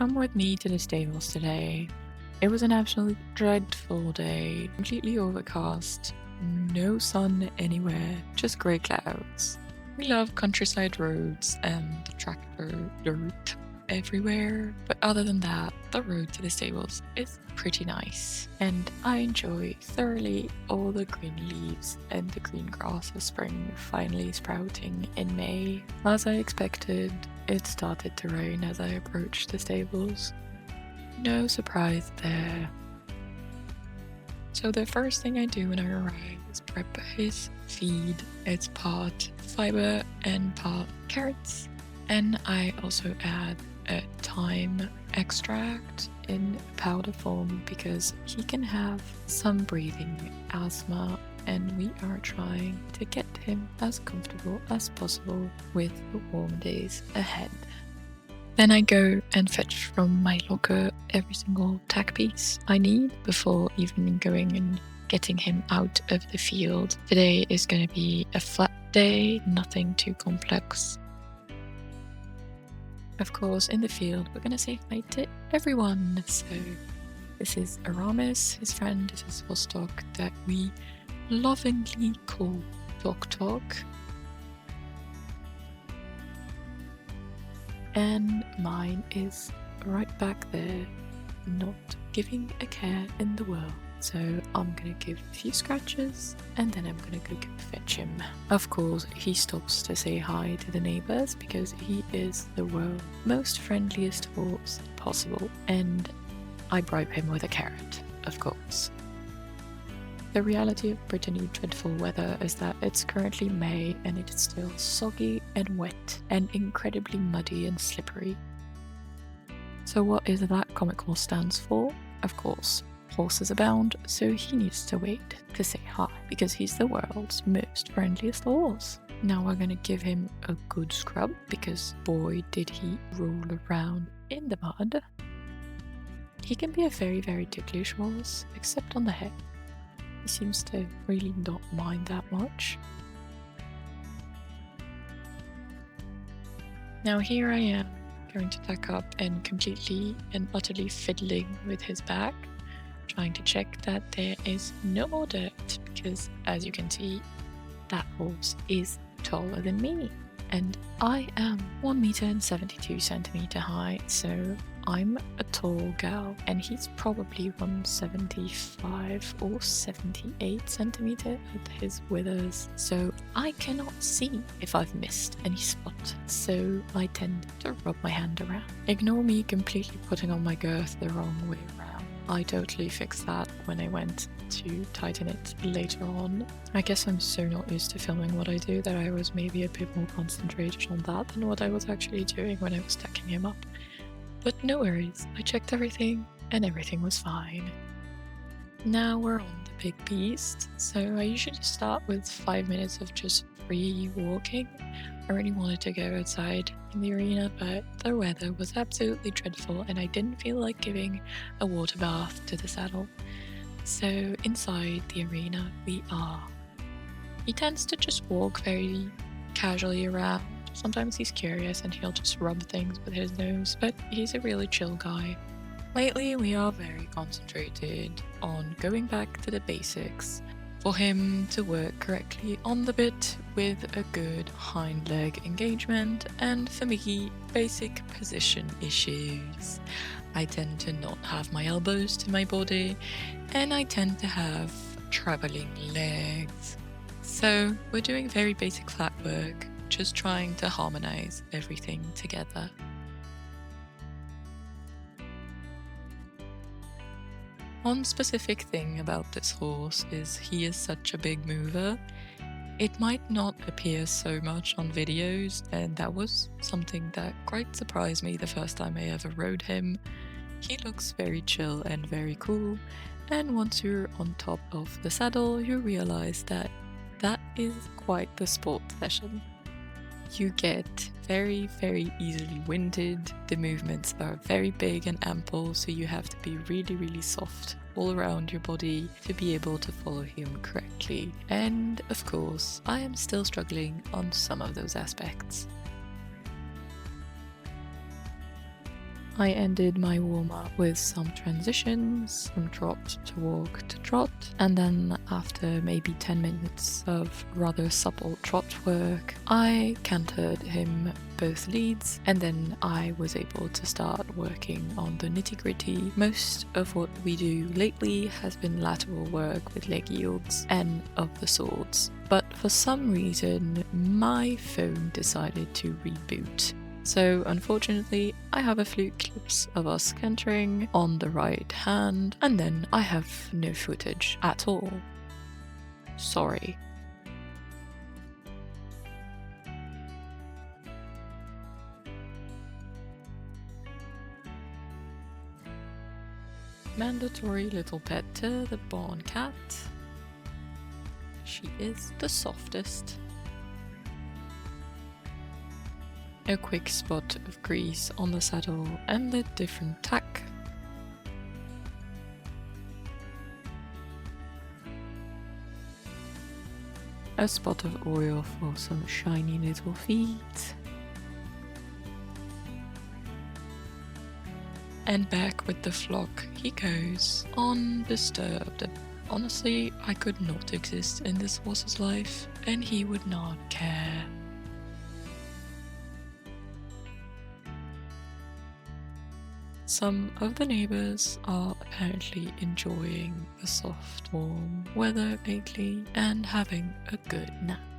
come with me to the stables today. It was an absolutely dreadful day, completely overcast, no sun anywhere, just grey clouds. We love countryside roads and tractor dirt everywhere, but other than that, the road to the stables is pretty nice, and I enjoy thoroughly all the green leaves and the green grass of spring finally sprouting in May. As I expected, it started to rain as I approached the stables. No surprise there. So the first thing I do when I arrive is prep his feed. It's part fiber and part carrots. And I also add a thyme extract in powder form because he can have some breathing asthma, and we are trying to get him as comfortable as possible with the warm days ahead. Then I go and fetch from my locker every single tack piece I need before even going and getting him out of the field. Today is going to be a flat day, nothing too complex. Of course, in the field, we're going to say hi to everyone. So this is Aramis, his friend. This is Vostok, that we lovingly call Tok Tok. And mine is right back there, not giving a care in the world. So I'm gonna give a few scratches and then I'm gonna go fetch him. Of course, he stops to say hi to the neighbors because he is the world's most friendliest horse possible, and I bribe him with a carrot, of course. The reality of Brittany dreadful weather is that it's currently May and it is still soggy and wet and incredibly muddy and slippery. So what is that comic horse stands for? Of course, horses abound, so he needs to wait to say hi because he's the world's most friendliest horse. Now we're gonna give him a good scrub because boy did he roll around in the mud. He can be a very, very ticklish horse, except on the head. He seems to really not mind that much. Now here I am, going to tack up and completely and utterly fiddling with his back, trying to check that there is no more dirt, because as you can see, that horse is taller than me. And I am 1.72 meters high, so I'm a tall gal, and he's probably 175 or 78 centimeters at his withers, so I cannot see if I've missed any spot, so I tend to rub my hand around. Ignore me completely putting on my girth the wrong way around. I totally fixed that when I went to tighten it later on. I guess I'm so not used to filming what I do that I was maybe a bit more concentrated on that than what I was actually doing when I was tacking him up. But no worries, I checked everything and everything was fine. Now we're on the big beast, so I usually start with 5 minutes of just free walking. I really wanted to go outside in the arena, but the weather was absolutely dreadful and I didn't feel like giving a water bath to the saddle. So inside the arena we are. He tends to just walk very casually around. Sometimes he's curious and he'll just rub things with his nose, but he's a really chill guy. Lately we are very concentrated on going back to the basics. For him to work correctly on the bit with a good hind leg engagement, and for me, basic position issues. I tend to not have my elbows to my body, and I tend to have traveling legs. So we're doing very basic flat work, just trying to harmonize everything together. One specific thing about this horse is he is such a big mover. It might not appear so much on videos, and that was something that quite surprised me the first time I ever rode him. He looks very chill and very cool, and once you're on top of the saddle, you realize that that is quite the sport session. You get very, very easily winded. The movements are very big and ample, so you have to be really, really soft all around your body to be able to follow him correctly. And of course, I am still struggling on some of those aspects. I ended my warm-up with some transitions from trot to walk to trot, and then after maybe 10 minutes of rather supple trot work, I cantered him both leads, and then I was able to start working on the nitty-gritty. Most of what we do lately has been lateral work with leg yields and of the swords, but for some reason my phone decided to reboot. So unfortunately, I have a few clips of us cantering on the right hand, and then I have no footage at all. Sorry. Mandatory little pet to the barn cat. She is the softest. A quick spot of grease on the saddle and the different tack. A spot of oil for some shiny little feet. And back with the flock he goes, undisturbed. Honestly, I could not exist in this horse's life, and he would not care. Some of the neighbors are apparently enjoying the soft, warm weather lately and having a good nap.